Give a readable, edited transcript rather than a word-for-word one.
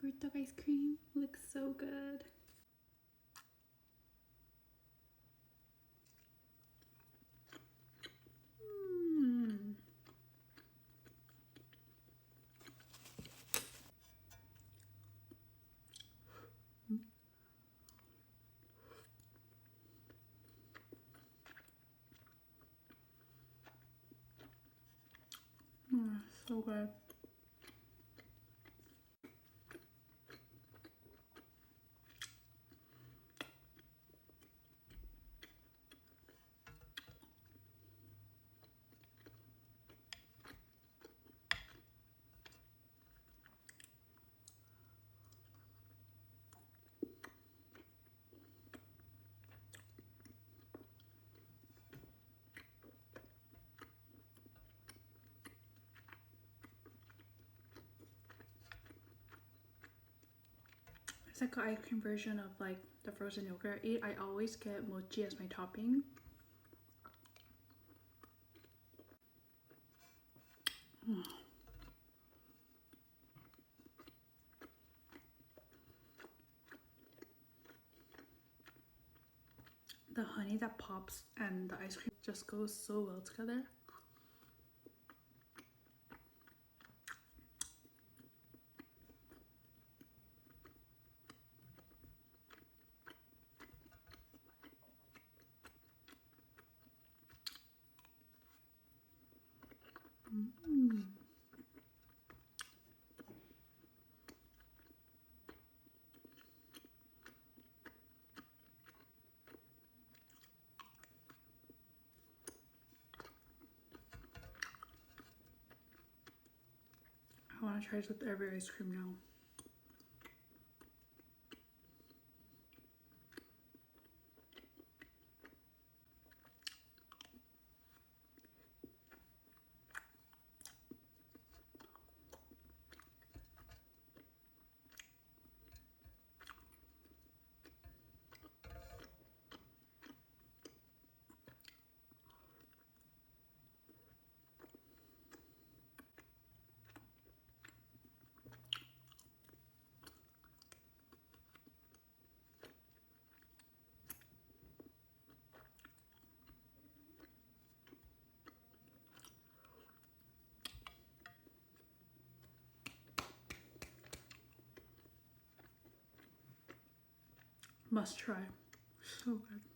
Bird dog ice cream looks so good. So good. It's like an ice cream version of like the frozen yogurt I eat. I always get mochi as my topping. The honey that pops and the ice cream just goes so well together. I want to try this with every ice cream now. Must try. So good.